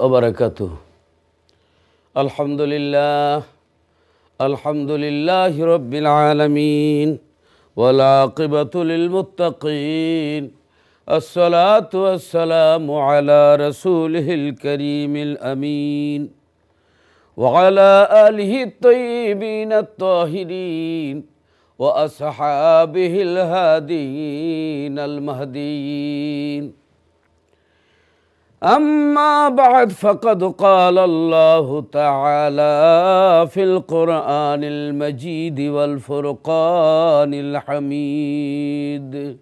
وبركاته الحمد لله رب العالمين والعاقبة للمتقين الصلاة والسلام على رسوله الكريم الأمين وعلى آله الطيبين الطاهرين وأصحابه الهادين المهديين أما بعد فقد قال الله تعالى في القرآن المجيد والفرقان الحميد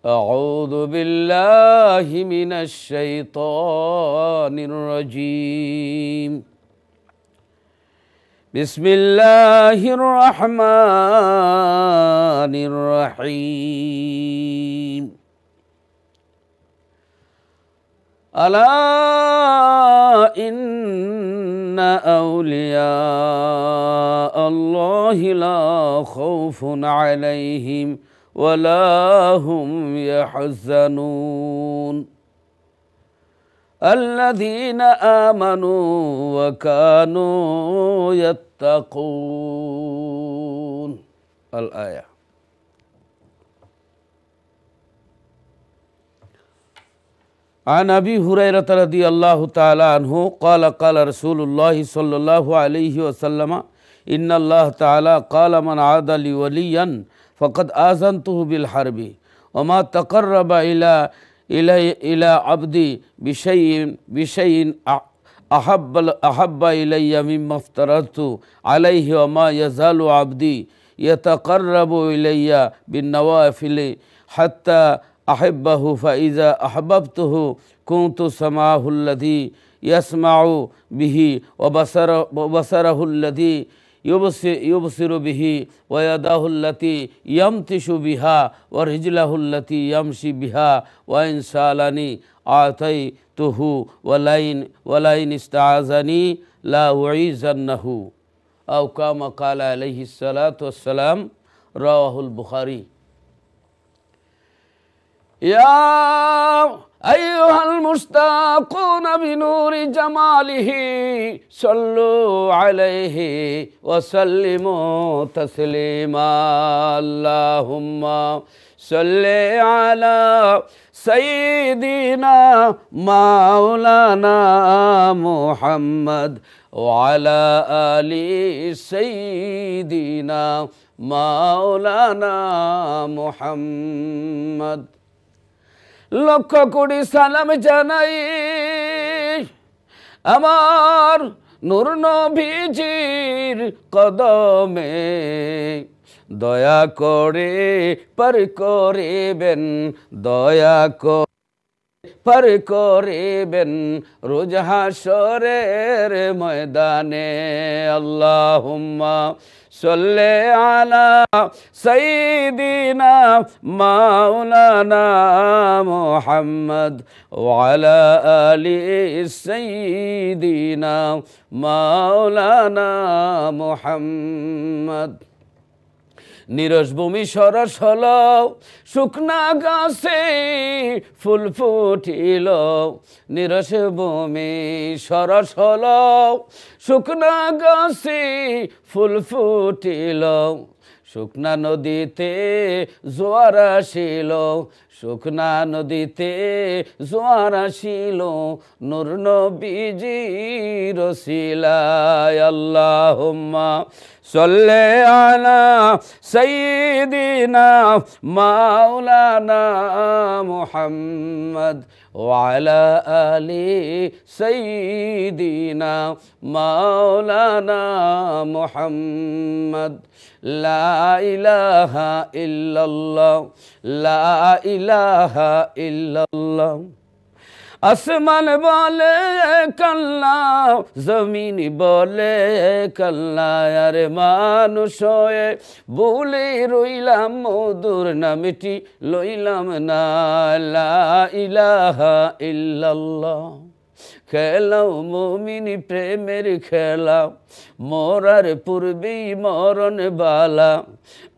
أعوذ بالله من الشيطان الرجيم بسم الله الرحمن الرحيم ألا إن أولياء الله لا خوف عليهم ولا هم يحزنون الذين آمنوا وكانوا يتقون الآية عن أبي هريرة رضي الله تعالى عنه قال قال رسول الله صلى الله عليه وسلم إن الله تعالى قال من عاد لي وليا فقد آذنته بالحرب وما تقرب إلى عبدي بشيء أحب إلي مما افترضت عليه وما يزال عبدي يتقرب إلي بالنوافل حتى أحبه فإذا أحببته كنت سمعه الذي يسمع به وبصره الذي يبصر به ويده التي يمتش بها ورجله التي يمشي بها وإن سألني أعطيته ولئن استعاذني لا أعيذنه أو كما قال عليه الصلاة والسلام رواه البخاري يا أيها المشتاقون بنور جماله صلوا عليه وسلموا تسليما اللهم صل على سيدنا مولانا محمد وعلى آل سيدنا مولانا محمد লক্ষ কোটি সালাম জানাই আমার নূর নবীজির কদমে দয়া করে পার করিবেন দয়া করে পার করিবেন রোজ হাশরের ময়দানে আল্লাহুম্মা সাল্লি আলা সাইয়্যিদিনা মাওলানা মুহাম্মদ ওয়া আলা আলি সাইয়্যিদিনা মাওলানা মুহাম্মদ নিরস ভূমি সরস হল শুকনা গাছে ফুল ফুটিল নিরস ভূমি সরস হল শুকনা গাছে ফুল ফুটিল শুকনা নদীতে জোয়ার আসিল শুকনা নদীতে জোয়ার আসিল নূর নবীজির ওসিলায় আল্লাহুম্মা সাল্লি আলা সাইয়্যিদিনা মাওলানা মুহাম্মদ ওয়া আলা আলি সাইয়্যিদিনা মাওলানা মুহাম্মদ লা ইলাহা ইল্লাল্লাহ লা ইলাহা ইল্লাল্লাহ আসমান বলে কাল্লা জমিন বলে কাল্লা আর মানুষ হয়ে বলে রইলাম মধুর নামটি লইলাম না লা ইলাহা ইল্লাল্লাহ খেলাও মুমিন প্রেমের খেলা, মরার পূর্বেই মরণ বালা।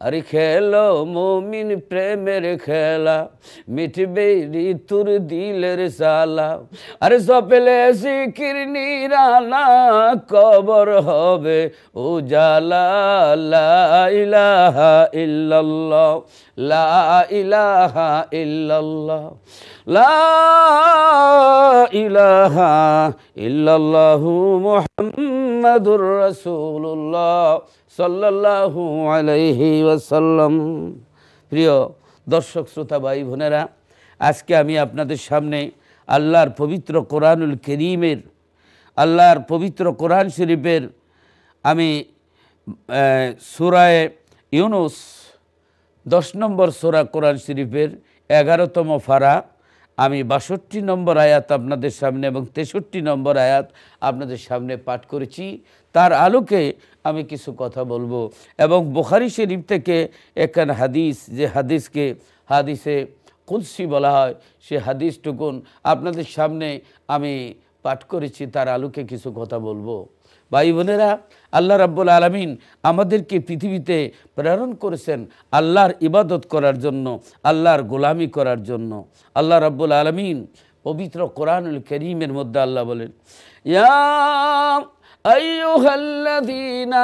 আরে খেলো মুমিন প্রেমের খেলা, মিটবে ঋতুর দিলের জ্বালা। আরে সপেলে জিকির নিরালা, কবর হবে উজালা। লা ইলাহা ইল্লাল্লাহ, লা ইলাহা ইল্লাল্লাহ, লা ইলাহা ইল্লাল্লাহু মুহাম্মাদুর রাসূলুল্লাহ সাল্লাল্লাহু আলাইহি ওয়াসাল্লাম। প্রিয় দর্শক শ্রোতা ভাই বোনেরা, আজকে আমি আপনাদের সামনে আল্লাহর পবিত্র কোরআনুল কারীমের, আল্লাহর পবিত্র কোরআন শরীফের আমি সূরা ইউনূস 10 নম্বর সূরা কোরআন শরীফের 11তম পারা, আমি 62 নম্বর আয়াত আপনাদের সামনে এবং 63 নম্বর আয়াত আপনাদের সামনে পাঠ করেছি। তার আলোকে আমি কিছু কথা বলবো এবং বুখারী শরীফ থেকে একখান হাদিস, যে হাদিসকে হাদিসে কুদসি বলা হয়, সে হাদিসটুকুন আপনাদের সামনে আমি পাঠ করেছি, তার আলোকে কিছু কথা বলবো। ভাই বোনেরা, আল্লাহ রাব্বুল আলামিন আমাদেরকে পৃথিবীতে প্রেরণ করেছেন আল্লাহর ইবাদত করার জন্য, আল্লাহর গোলামি করার জন্য। আল্লাহ রাব্বুল আলামিন পবিত্র কোরআনুল কারীমের মধ্যে আল্লাহ বলেন, ইয়া আইয়ুহাল্লাযীনা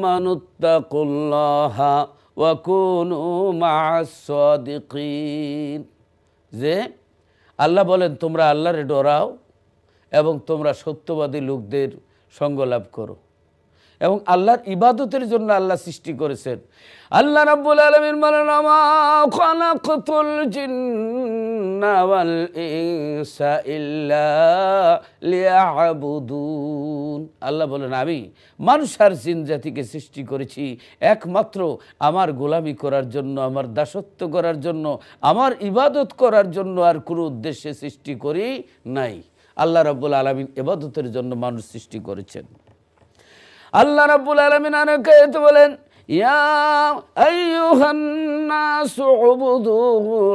আমানুত্তাকুল্লাহা ওয়া কুনু মা'আস সাদিকিন। যে আল্লাহ বলেন, তোমরা আল্লাহরে ডরাও এবং তোমরা সত্যবাদী লোকদের সঙ্গ লাভ করো। এবং আল্লাহর ইবাদতের জন্য আল্লাহ সৃষ্টি করেছেন। আল্লাহ রাব্বুল আলামিন বলেন, মা খালাকতুল জিন্না ওয়াল ইনসা ইল্লা লিয়াবুদুন। আল্লাহ বলেন, আমি মানুষ আর জিন জাতিকে সৃষ্টি করেছি একমাত্র আমার গোলামি করার জন্য, আমার দাসত্ব করার জন্য, আমার ইবাদত করার জন্য, আর কোনো উদ্দেশ্যে সৃষ্টি করি নাই। আল্লাহ রাব্বুল আলামিন ইবাদতের জন্য মানুষ সৃষ্টি করেছেন। আল্লাহ রাব্বুল আলামিন আরেক আয়াতে বলেন, ইয়া আইয়ুহান নাসু উবুদু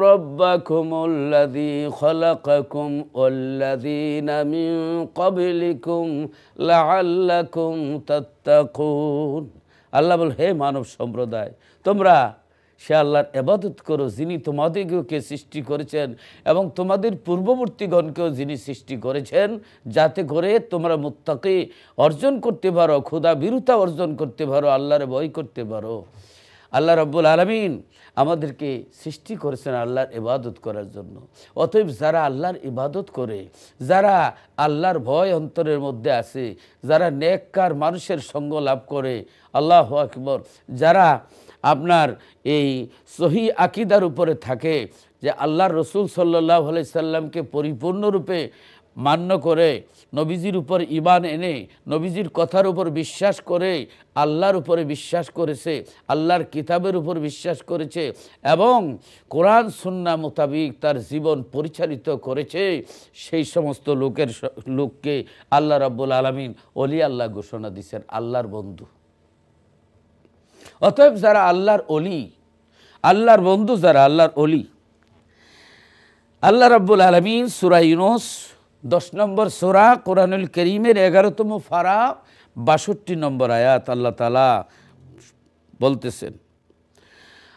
রাব্বাকুমুল্লাযী খালাকাকুম ওয়াল্লাযীনা মিন ক্বাবলিকুম লাআল্লাকুম তাত্তাকুন। আল্লাহ বলেন, হে মানব সম্প্রদায়, তোমরা সে আল্লাহর ইবাদত করো যিনি তোমাদেরকে সৃষ্টি করেছেন এবং তোমাদের পূর্ববর্তীগণকেও যিনি সৃষ্টি করেছেন, যাতে করে তোমরা মুত্তাকি অর্জন করতে পারো, ক্ষুধা বিরুতা অর্জন করতে পারো, আল্লাহর ভয় করতে পারো। আল্লাহ রাব্বুল আলামিন আমাদেরকে সৃষ্টি করেছেন আল্লাহর ইবাদত করার জন্য। অতএব যারা আল্লাহর ইবাদত করে, যারা আল্লাহর ভয় অন্তরের মধ্যে আছে, যারা নেককার মানুষের সঙ্গ লাভ করে, আল্লাহু আকবার, যারা আপনার এই সহি আকীদার উপরে থাকে যে আল্লাহর রসুল সাল্লাল্লাহু আলাইহি সাল্লামকে পরিপূর্ণরূপে মান্য করে, নবীজির উপর ঈমান এনে, নবীজির কথার উপর বিশ্বাস করে, আল্লাহর উপরে বিশ্বাস করেছে, আল্লাহর কিতাবের উপর বিশ্বাস করেছে এবং কোরআন সুন্নাহ মোতাবিক তার জীবন পরিচালিত করেছে, সেই সমস্ত লোককে আল্লাহ রাব্বুল আলামিন ওলি আল্লাহ ঘোষণা দিয়েছেন, আল্লাহর বন্ধু। অতএব যারা আল্লাহর ওলি, আল্লাহর বন্ধু, যারা আল্লাহর ওলি, আল্লাহ রাব্বুল আলামিন সূরা ইউনূস 10 নম্বর সূরা কোরআনুল কারীমের 11তম পারা 62 নম্বর আয়াত আল্লাহ তাআলা বলতেছেন।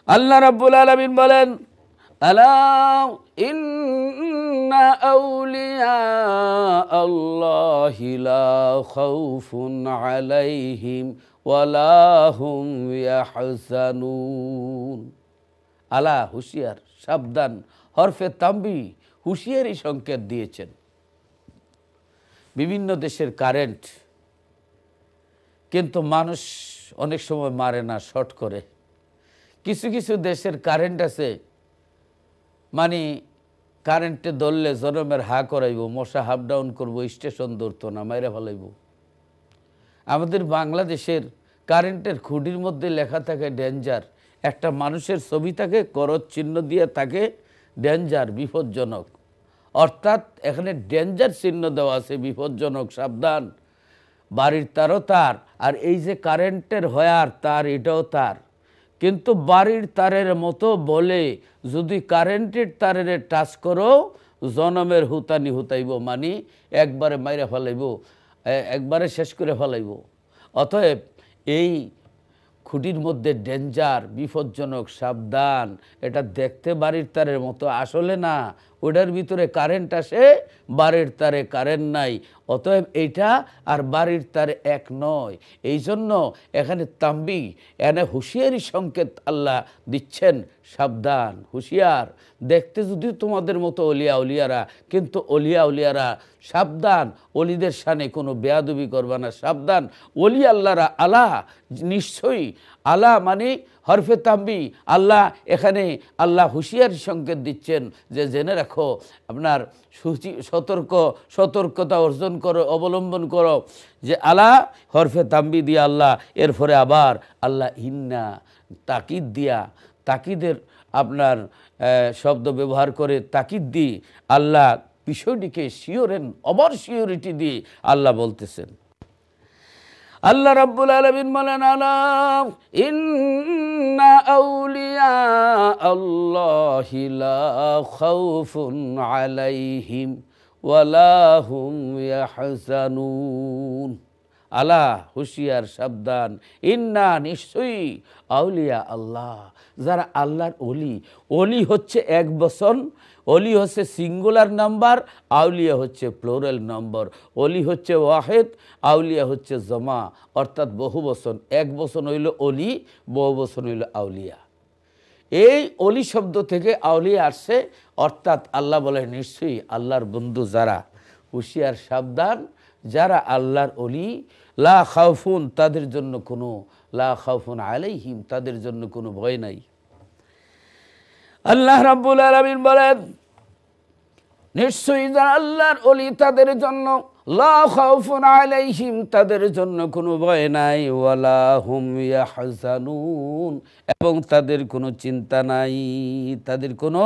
আল্লাহ রাব্বুল আলামিন বলেন, আলা ইন্না আউলিয়া আল্লাহি লা খাউফুন আলাইহিম ওয়ালা হুম ইয়াহজানুন। আলা, হুঁশিয়ার, সাবধান, হরফে তাম্বি, হুঁশিয়ারি সংকেত দিয়েছেন। বিভিন্ন দেশের কারেন্ট কিন্তু মানুষ অনেক সময় মারে না, শর্ট করে। কিছু কিছু দেশের কারেন্ট আছে, মানে কারেন্টে ধরলে জনমের হা করাইব, মশা হাফ ডাউন করবো, স্টেশন ধরতো না, মাইরা ফেলাইব। আমাদের বাংলাদেশের কারেন্টের খুঁটির মধ্যে লেখা থাকে ডেঞ্জার, একটা মানুষের ছবি থাকে, করজ চিহ্ন দিয়ে থাকে ডেঞ্জার, বিপজ্জনক। অর্থাৎ এখানে ডেঞ্জার চিহ্ন দেওয়া আছে, বিপজ্জনক, সাবধান। বাড়ির তারও তার, আর এই যে কারেন্টের হয়ার তার, এটাও তার। কিন্তু বাড়ির তারের মতো বলে যদি কারেন্টের তারের টাচ করো, জনমের হুতানি হুতাইব, মানে একবারে মাইরা ফেলাইব, একবারে শেষ করে ফেলাইব। অতএব এই খুঁটির মধ্যে ডেঞ্জার, বিপজ্জনক, সাবধান। এটা দেখতে বাড়ির তারের মতো, আসলে না, ওটার ভিতরে কারেন্ট আসে, বাড়ির তারে কারেন্ট নাই। অতএব এইটা আর বাড়ির তারে এক নয়। এই জন্য এখানে তাম্বি, এনে হুঁশিয়ারি সংকেত আল্লাহ দিচ্ছেন, সাবধান, হুঁশিয়ার। দেখতে যদি তোমাদের মতো অলিয়া উলিয়ারা, কিন্তু অলিয়া উলিয়ারা সাবধান, অলিদের শানে কোনো বেয়াদবি করবা না, সাবধান। অলি আল্লাহরা আলা, নিশ্চয়ই আলা মানে হরফে তাম্বি, আল্লাহ এখানে আল্লাহ হুঁশিয়ারি সংকেত দিচ্ছেন যে জেনে রাখো, আপনার সতর্কতা অর্জন করো, অবলম্বন করো। যে আলা হরফে তাম্বি দিয়া আল্লাহ, এরপরে আবার আল্লাহ ইন্না তাকিদ দিয়া, তাকিদের আপনার শব্দ ব্যবহার করে তাকিদ দিয়ে আল্লাহ বিষয়টিকে শিওরেন, ওভার সিওরিটি দিয়ে আল্লাহ বলতেছেন। আল্লাহ রাব্বুল আলামিন বলেন, আলা ইন্না আউলিয়া আল্লাহি লা খাউফুন আলাইহিম ওয়ালা হুম ইয়াহজানুন। আলা, হুঁশিয়ার, সাবধান, ইন্না, নিশ্চয়ই, আউলিয়া আল্লাহ, যারা আল্লাহর অলি। অলি হচ্ছে এক বচন, অলি হচ্ছে সিঙ্গুলার নাম্বার, আউলিয়া হচ্ছে প্লোরাল নম্বর। অলি হচ্ছে ওয়াহেদ, আউলিয়া হচ্ছে জমা, অর্থাৎ বহু বচন। এক বচন হইল অলি, বহু বচন হইল আউলিয়া। এই অলি শব্দ থেকে আউলিয়া আসছে, অর্থাৎ আল্লাহ বলে নিশ্চয়ই আল্লাহর বন্ধু যারা, হুঁশিয়ার, সাবধান, যারা আল্লাহর অলি, লা খাউফুন, তাদের জন্য কোনো, লা খাউফুন আলাইহিম, তাদের জন্য কোনো ভয় নাই। আল্লাহ রাব্বুল আলামিন বলেন, নিশ্চয়ই যারা আল্লাহর অলি তাদের জন্য লা খাউফুন আলাইহিম, তাদের জন্য কোনো ভয় নাই, ওয়ালা হুম ইয়াহজানুন, এবং তাদের কোনো চিন্তা নাই, তাদের কোনো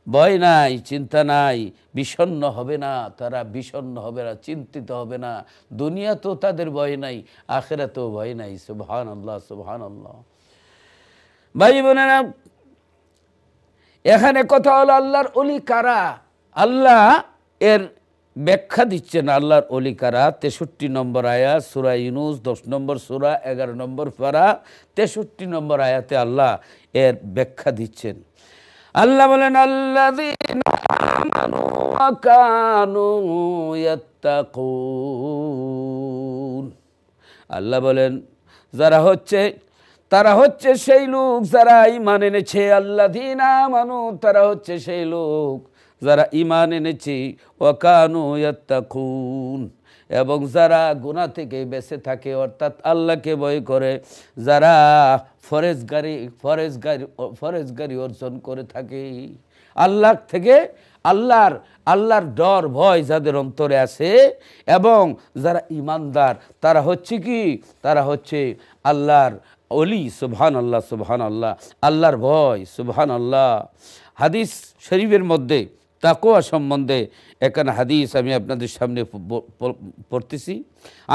ভয় নাই, চিন্তা নাই, বিষণ্ণ হবে না, তারা বিষণ্ণ হবে না, চিন্তিত হবে না। দুনিয়াতেও তাদের ভয় নাই, আখিরাতেও ভয় নাই। সুবহানাল্লাহ, সুবহানাল্লাহ। ভাই বোনেরা, এখানে কথা হলো আল্লাহর অলি কারা। আল্লাহ এর ব্যাখ্যা দিচ্ছেন আল্লাহর অলি কারা। 63 নম্বর আয়াত সূরা ইউনূস, 10 নম্বর সূরা, 11 নম্বর পারা, 63 নম্বর আয়াতে আল্লাহ এর ব্যাখ্যা দিচ্ছেন। আল্লাহ বলেন, আল্লাযীনা আমানু ওয়া কানু ইয়াত্তাকুন। আল্লাহ বলেন, তারা হচ্ছে সেই লোক যারা ঈমান এনেছে। আল্লাযীনা আমানু, তারা হচ্ছে সেই লোক যারা ঈমান এনেছে, ওয়া কানু ইয়াত্তাকুন, এবং যারা গুনাহ থেকে বেঁচে থাকে, অর্থাৎ আল্লাহকে ভয় করে, যারা ফরেজগারি অর্জন করে থাকে। আল্লাহ থেকে, আল্লাহর ডর, ভয় যাদের অন্তরে আছে, এবং যারা ঈমানদার, তারা হচ্ছে কি, তারা হচ্ছে আল্লাহর অলি। সুবহানাল্লাহ, সুবহানাল্লাহ, আল্লাহর ভয়, সুবহানাল্লাহ। হাদিস শরীফের মধ্যে তাকওয়া সম্বন্ধে এখানে হাদিস আমি আপনাদের সামনে পড়তেছি।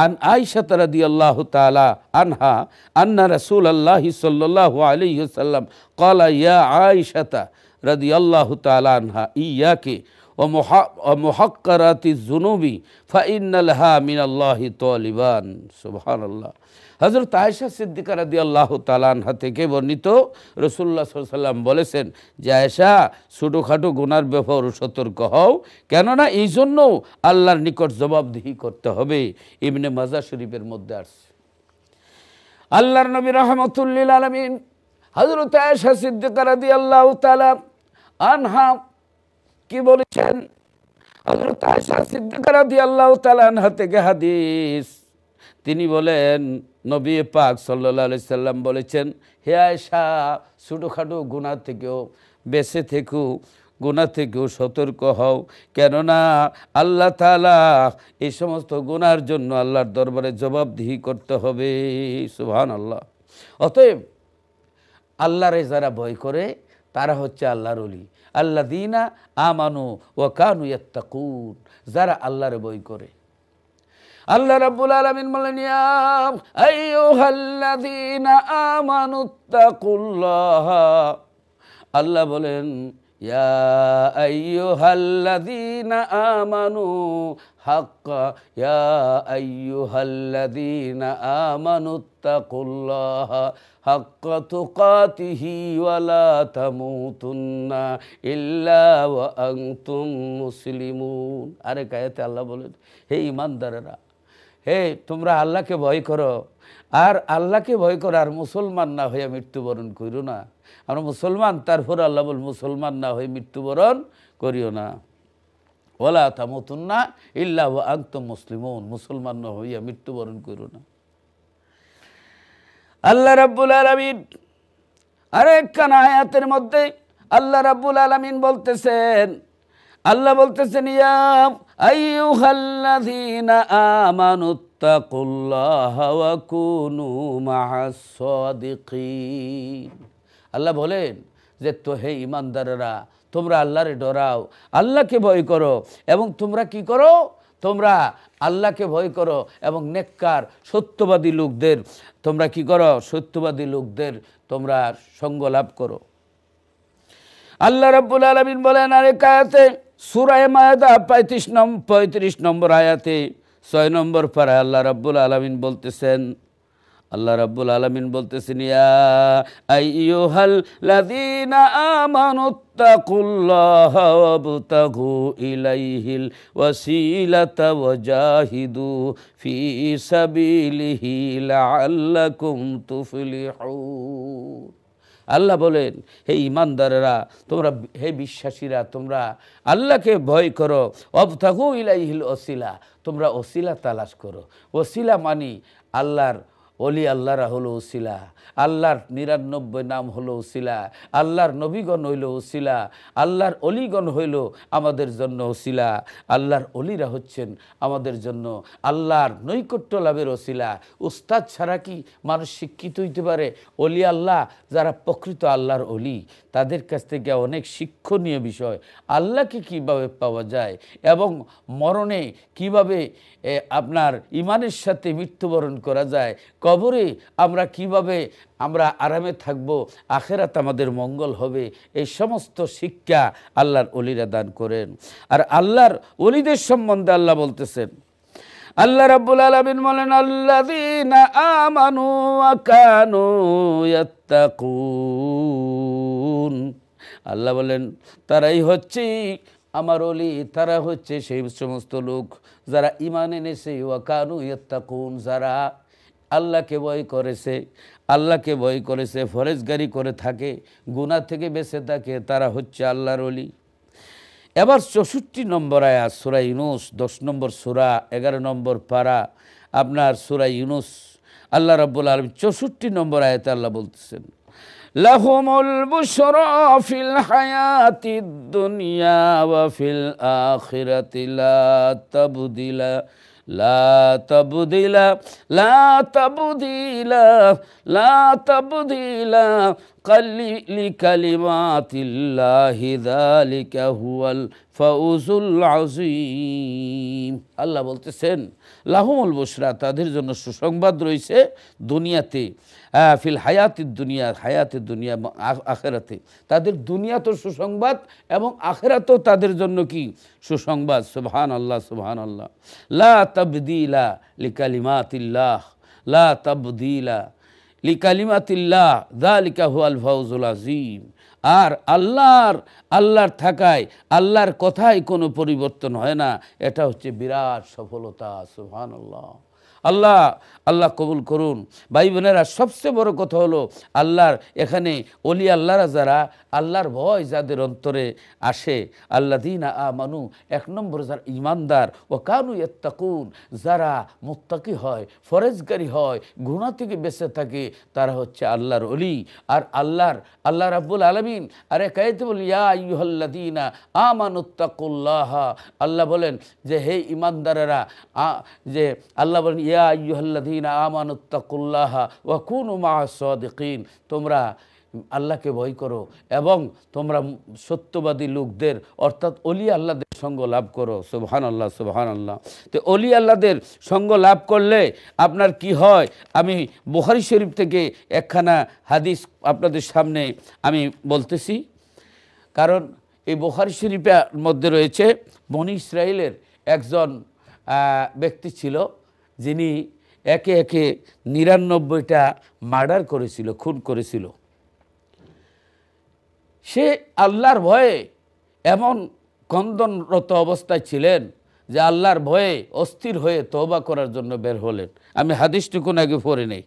আন আয়েশা রাদিয়াল্লাহু তাআলা আনহা আন্না রাসূলুল্লাহি সাল্লাল্লাহু আলাইহি ওয়াসাল্লাম ক্বালা ইয়া আয়েশা রাদিয়াল্লাহু তাআলা আনহা ইয়াকি ওয়া মুহাক্কারাতিজ যুনুবি ফাইন্না লাহা মিনাল্লাহি তালিবান। সুবহানাল্লাহ। হযরত আয়েশা সিদ্দিকা রাদিয়াল্লাহু তাআলা আনহা থেকে বর্ণিত, রাসূলুল্লাহ সাল্লাল্লাহু আলাইহি ওয়াসাল্লাম বলেছেন যে, আয়েশা, ছোটোখাটো গুনার ব্যাপারে সতর্ক হও, কেননা এই জন্য আল্লাহর নিকট জবাবদিহি করতে হবে। ইবনে মাজাহ শরীফের মধ্যে আসছে। আল্লাহর নবী রাহমাতুল লিল আলামিন হযরত আয়েশা সিদ্দিকা রাদিয়াল্লাহু তাআলা আনহা কি বলেছেন? হযরত আয়েশা সিদ্দিকা রাদিয়াল্লাহু তাআলা আনহা থেকে হাদিস, তিনি বলেন, নবী পাক সাল্লাল্লাহু আলাইহি সাল্লাম বলেছেন, হে আয়েশা, ছোটোখাটো গুনাহ থেকেও বেঁচে থেকো, গুনাহ থেকেও সতর্ক হও, কেননা আল্লাহ তাআলা এই সমস্ত গুনার জন্য আল্লাহর দরবারে জবাবদিহি করতে হবে। সুবহানাল্লাহ। অতএব আল্লাহরে যারা ভয় করে তারা হচ্ছে আল্লাহর ওলি। আল্লাযীনা আমানু ওয়া কানু ইয়াত্তাকুন, যারা আল্লাহরে ভয় করে। আল্লাহ রাব্বুল আলামিন বলেন, ইয়া আইয়ুহাল্লাযীনা আমানুত্তাকুল্লাহ। আল্লাহ বলেন, ইয়া আইয়ুহাল্লাযীনা আমানু হাক্কা ইয়া আইয়ুহাল্লাযীনা আমানুত্তাকুল্লাহা হাক্কা তুকাতিহি ওয়া লা তামুতুন্না ইল্লা ওয়া আনতুম মুসলিমুন। আরেক আয়াতে আল্লাহ বলেন, হে ঈমানদারেরা, হে তোমরা আল্লাহকে ভয় করো, আর আল্লাহকে ভয় করো, আর মুসলমান না হয়ে মৃত্যুবরণ করিও না। আমরা মুসলমান, তারপর আল্লাহ বল মুসলমান না হয়ে মৃত্যুবরণ করিও না। ওয়ালা তামুতুন্না ইল্লা ওয়া আনতুম মুসলিমুন, মুসলমান না হইয়া মৃত্যুবরণ করিও না। আল্লাহ রাব্বুল আলামিন আরেকখান আয়াতের মধ্যে আল্লাহ রাব্বুল আলামিন বলতেছেন, আল্লাহ বলতেছেন, ইয়া আইয়ুহাল্লাযীনা আমানুত্তাকুল্লাহা ওয়া কুনু মা'আস সাদিকিন। আল্লাহ বলেন যে, তো হে ঈমানদারেরা, তোমরা আল্লাহরে ডরাও, আল্লাহকে ভয় করো, এবং তোমরা কি করো? তোমরা আল্লাহকে ভয় করো এবং নেককার সত্যবাদী লোকদের তোমরা কি করো? সত্যবাদী লোকদের তোমরা সঙ্গ লাভ করো। আল্লাহ রাব্বুল আলামিন বলেন আরেক আয়াতে, সূরা মায়দা 35 নম্বর আয়াতে 6 নম্বর পারায় আল্লাহ রাব্বুল আলামিন বলতেছেন, আল্লাহ রাব্বুল আলামিন বলতেছেন, ইয়া আইয়ুহাল্লাযীনা আমানুত্তাকুল্লাহা ওয়াবতাগু ইলাইহিল ওয়াসিলাতা ওয়াজাহিদু ফি সাবিলিহি লাআল্লাকুম তুফলিহুন। আল্লাহ বলেন, হে ঈমানদারেরা, তোমরা, হে বিশ্বাসীরা, তোমরা আল্লাহকে ভয় করো। ওয়াবতাগু ইলাইহিল ওয়াসিলা, তোমরা ওসিলা তালাশ করো। ওসিলা মানি আল্লাহর অলি, আল্লাহরা হলো ওসিলা, আল্লাহর 99 নাম হলো ওসিলা, আল্লাহর নবীগণ হইল ওসিলা, আল্লাহর অলিগণ হইল আমাদের জন্য ওসিলা, আল্লাহর অলিরা হচ্ছেন আমাদের জন্য আল্লাহর নৈকট্য লাভের ওসিলা। উস্তাদ ছাড়া কি মানুষ শিক্ষিত হইতে পারে? অলি আল্লাহ যারা প্রকৃত আল্লাহর অলি, তাদের কাছ থেকে অনেক শিক্ষণীয় বিষয়, আল্লাহকে কিভাবে পাওয়া যায় এবং মরণে কিভাবে আপনার ইমানের সাথে মৃত্যুবরণ করা যায়, কবরে আমরা কিভাবে আমরা আরামে থাকব, আখেরাত আমাদের মঙ্গল হবে, এই সমস্ত শিক্ষা আল্লাহর ওলিরা দান করেন। আর আল্লাহর ওলিদের সম্বন্ধে আল্লাহ বলতেছেন, আল্লাহ রাব্বুল আলামিন বলেন, আল্লাযীনা আমানু ওয়া কানু ইয়াত্তাকুন। আল্লাহ বলেন, তারাই হচ্ছে আমার ওলি, তারা হচ্ছে সেই সমস্ত লোক যারা ঈমান এনেছে, ওয়া কানু ইয়াত্তাকুন, যারা আল্লাহকে ভয় করেছে, আল্লাহকে ভয় করেছে, ফরজগারি করে থাকে, গুনাহ থেকে বেঁচে থাকে, তারা হচ্ছে আল্লাহর ওলি। এবার 64 নম্বর আয়াত সূরা ইউনূস, 10 নম্বর সূরা, 11 নম্বর পারা আপনার সূরা ইউনূস, আল্লাহ রাব্বুল আলামিন 64 নম্বর আয়াতে আল্লাহ বলতেছেন, লাহুমুল বুশরা ফিল হায়াতিদ দুনিয়া ওয়া ফিল আখিরাতি লা তাবদিলা লা তাবদিলা লা তাবদিলা লা তাবদিলা লিকালিমাতিল্লাহি যালিকা হুয়াল ফাউজুল আযীম। আল্লাহ বলতেছেন, লাহুমুল বুশরা, তাদের জন্য সুসংবাদ রয়েছে দুনিয়াতে, ফিল হায়াতিদ দুনিয়া, হায়াতের দুনিয়া, আখেরাতে, তাদের দুনিয়াতে সুসংবাদ এবং আখেরাতেও তাদের জন্য কি সুসংবাদ। সুবহানাল্লাহ, সুবহানাল্লাহ। লা তাবদিলা লিকালিমাতিল্লাহ, লা তাবদিলা লিকালিমাতিল্লাহ যালিকা হুয়াল ফাউজুল আযীম। আর আল্লাহর থাকায়, আল্লাহর কথায় কোনো পরিবর্তন হয় না, এটা হচ্ছে বিরাট সফলতা। সুবহানাল্লাহ। আল্লাহ কবুল করুন। ভাই বোনেরা, সবচেয়ে বড় কথা হলো আল্লাহর এখানে ওলি আল্লাহরা যারা আল্লাহর ভয় যাদের অন্তরে আসে, আল্লাযীনা আমানু, 1 নম্বর যারা ঈমানদার, ও কানু ইয়াত্তাকুন, যারা মুত্তাকি হয়, ফরজগারি হয়, গুনাহ থেকে বেঁচে থাকে, তারা হচ্ছে আল্লাহর ওলি। আর আল্লাহ রাব্বুল আলামিন আরে কায়েতে বলি, ইয়া আইয়ুহাল্লাযীনা আমানুত্তাকুল্লাহা, আল্লাহ বলেন যে হে ঈমানদারেরা, যে আল্লাহ বলেন, ইয়া আইয়ুহাল্লাযীনা আমানুত্তাকুল্লাহা ওয়া কুনু মা'আস সাদিকিন, তোমরা আল্লাহকে ভয় করো এবং তোমরা সত্যবাদী লোকদের অর্থাৎ অলি আল্লাহদের সঙ্গ লাভ করো। সুবহানাল্লাহ, সুবহানাল্লাহ। তো অলি আল্লাহদের সঙ্গ লাভ করলে আপনার কি হয়, আমি বুখারী শরীফ থেকে একখানা হাদিস আপনাদের সামনে আমি বলতেছি, কারণ এই বুখারী শরীফের মধ্যে রয়েছে বনি ইসরাইলের একজন ব্যক্তি ছিল, যিনি একে একে ৯৯টা মার্ডার করেছিল, খুন করেছিল। সে আল্লাহর ভয়ে এমন কন্দনরত অবস্থায় ছিলেন যে আল্লাহর ভয়ে অস্থির হয়ে তওবা করার জন্য বের হলেন। আমি হাদিসটুকুন আগে পড়ে নেই।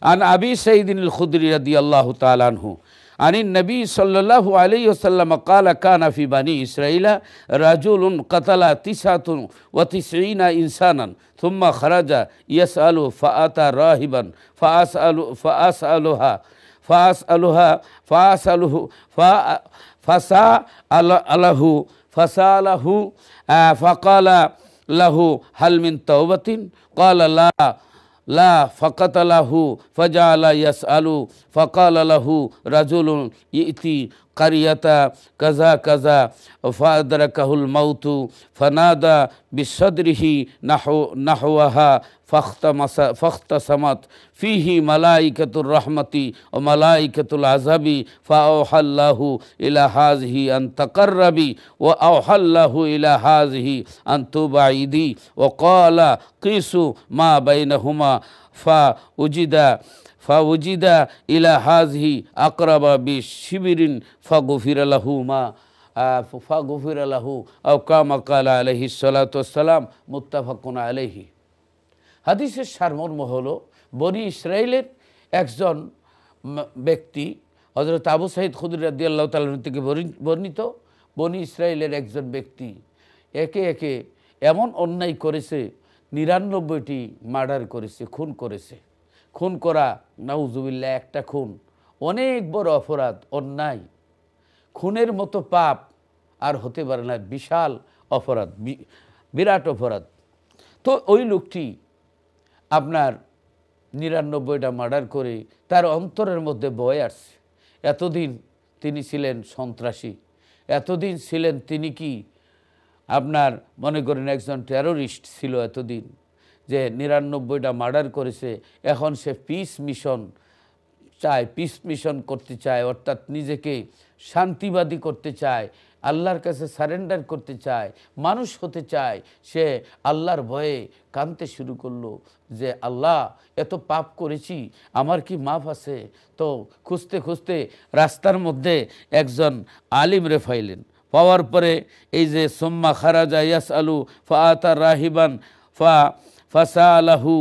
আন আবি সাইদিন আল খুদরি রাদিয়াল্লাহু তাআলা আনহু আনিন নবী সাল্লাল্লাহু আলাইহি ওয়াসাল্লাম قال كان في بني إسرائيل رجل قتل 99 إنسانا ثم خرج يسأل فأتى راهبا فسأله فقال له هل من توبة قال لا فقتله فجعل يسأل فقال له رجل يأتي قرية كذا كذا فأدركه الموت فنادى بصدره نحوها فاختصمت فيه ملائكة الرحمة وملائكة العذاب فأوحى الله إلى هذه أن تقربي وأوحى الله إلى هذه أن تبعدي وقال قيسوا ما بينهما فوجد إلى هذه أقرب بشبر فغفر له ما فغفر له أو كما قال عليه الصلاة والسلام متفق عليه। হাদিসের সারমর্ম হলো, বনি ইসরাইলের একজন ব্যক্তি, হযরত আবু সাঈদ খুদরী রাদিয়াল্লাহু তাআলা থেকে বর্ণিত, বনি ইসরাইলের একজন ব্যক্তি একে একে এমন অন্যায় করেছে, ৯৯টি মার্ডার করেছে, খুন করেছে। খুন করা নাউজুবিল্লাহ একটা খুন অনেক বড় অপরাধ, অন্যায়। খুনের মতো পাপ আর হতে পারে না, বিশাল অপরাধ, বিরাট অপরাধ। তো ওই লোকটি আপনার ৯৯টা মার্ডার করে তার অন্তরের মধ্যে বয়ে আসছে। এতদিন তিনি ছিলেন সন্ত্রাসী, এতদিন ছিলেন তিনি কি আপনার মনে করেন একজন টেরোরিস্ট ছিল এতদিন, যে ৯৯টা মার্ডার করেছে। এখন সে পিস মিশন চায়, পিস মিশন করতে চায়, অর্থাৎ নিজেকে শান্তিবাদী করতে চায়, আল্লাহর কাছে সারেন্ডার করতে চায়, মানুষ হতে চায়। সে আল্লাহর ভয়ে কাঁদতে শুরু করলো যে আল্লাহ, এত পাপ করেছি, আমার কি মাফ আছে? তো খুঁজতে খুঁজতে রাস্তার মধ্যে একজন আলিম রে পাইলেন। পাওয়ার পরে এই যে সুম্মা খারাজা ইয়াসআলু ফাআতা রাহিবান ফাসালাহু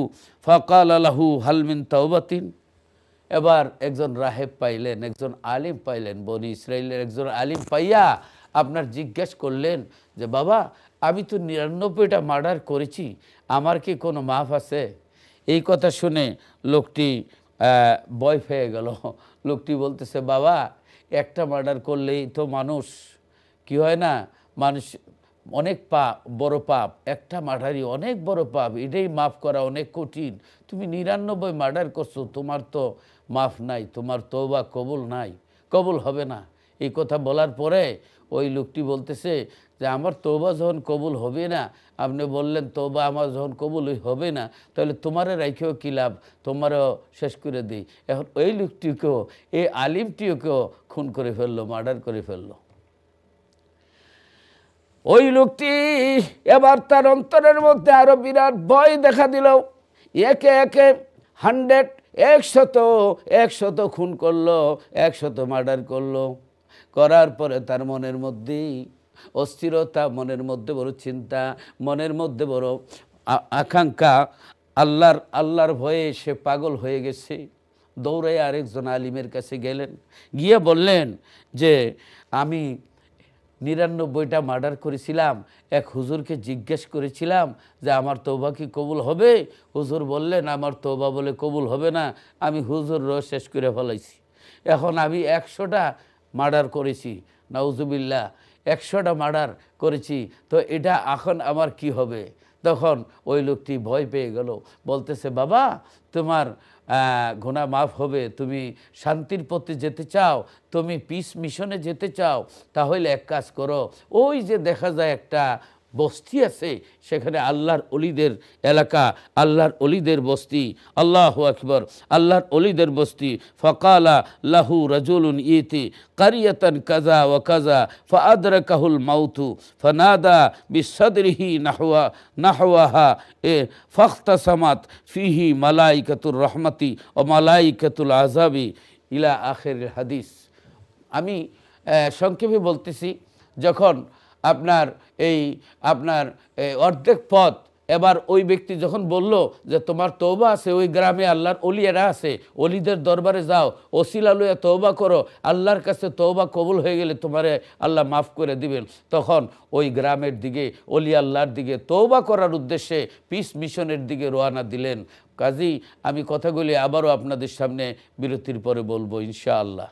ফাকালা লাহু হাল মিন তাওবাতিন। এবার একজন রাহেব পাইলেন, একজন আলিম পাইলেন, বনি ইসরাইলের একজন আলিম পাইয়া আপনার জিজ্ঞেস করলেন যে বাবা, আমি তো ৯৯টা মার্ডার করেছি, আমার কি কোনো মাফ আছে? এই কথা শুনে লোকটি ভয় পেয়ে গেল। লোকটি বলতেছে, বাবা, একটা মার্ডার করলেই তো মানুষ কি হয় না, মানুষ অনেক বড় পাপ, একটা মার্ডারই অনেক বড় পাপ, এটাই মাফ করা অনেক কঠিন। তুমি ৯৯ মার্ডার করছো, তোমার তো মাফ নাই, তোমার তওবা কবুল নাই, কবুল হবে না। এই কথা বলার পরে ওই লোকটি বলতেছে যে আমার তওবা যখন কবুল হবে না, আপনি বললেন তওবা আমার যখন কবুল হবে না, তাহলে তোমারে রাইখেও কী লাভ, তোমারও শেষ করে দিই। এখন ওই লোকটিকেও, এই আলিমটিকেও খুন করে ফেললো, মার্ডার করে ফেললো। ওই লোকটি এবার তার অন্তরের মধ্যে আরো বিরাট ভয় দেখা দিল। একে একে ১০০ খুন করলো, ১০০ মার্ডার করলো। করার পরে তার মনের মধ্যেই অস্থিরতা, মনের মধ্যে বড় চিন্তা, মনের মধ্যে বড় আকাঙ্ক্ষা। আল্লাহর ভয়ে সে পাগল হয়ে গেছে। দৌড়ে আরেকজন আলিমের কাছে গেলেন, গিয়ে বললেন যে আমি ৯৯টা মার্ডার করেছিলাম, এক হুজুরকে জিজ্ঞেস করেছিলাম যে আমার তওবা কি কবুল হবে? হুজুর বললেন আমার তওবা বলে কবুল হবে না, আমি হুজুরও শেষ করে ফেলাইছি। এখন আমি ১০০টা মার্ডার করেছি, নাউজুবিল্লাহ, ১০০টা মার্ডার করেছি, তো এটা এখন আমার কি হবে? তখন ওই লোকটি ভয় পেয়ে গেল, বলতেছে বাবা, তোমার গুনাহ মাফ হবে, তুমি শান্তির পথে যেতে চাও, তুমি পিস মিশনে যেতে চাও, তাহলে এক কাজ করো, ওই যে দেখা যায় একটা বস্তি আছে, সেখানে আল্লাহর অলিদের এলাকা, আল্লাহর অলিদের বস্তি। আল্লাহু আকবার, আল্লাহর অলিদের বস্তি। ফকালা লাহু রাজুলুন ইতি কারিয়াতান কাজা ওয়া কাজা ফাআদরাকাহুল মাউতু ফানাদা বিসাদরিহি নাহওয়াহা ফাখতাসামাত ফিহি মালাইকাতুর রহমতি ও মালাইকাতুল আযাবি ইলা আখিরিল হাদিস। আমি সংক্ষেপে বলতেছি, যখন আপনার অর্ধেক পথ, এবার ওই ব্যক্তি যখন বলল যে তোমার তওবা আছে, ওই গ্রামে আল্লাহর অলিয়েরা আছে, অলিদের দরবারে যাও, ওসিলা লইয়া তওবা করো, আল্লাহর কাছে তওবা কবুল হয়ে গেলে তোমারে আল্লাহ মাফ করে দিবেন। তখন ওই গ্রামের দিকে, অলি আল্লাহর দিকে তওবা করার উদ্দেশ্যে পিস মিশনের দিকে রওনা দিলেন। কাজী আমি কথাগুলি আবারও আপনাদের সামনে বিরতির পরে বলবো ইনশাআল্লাহ।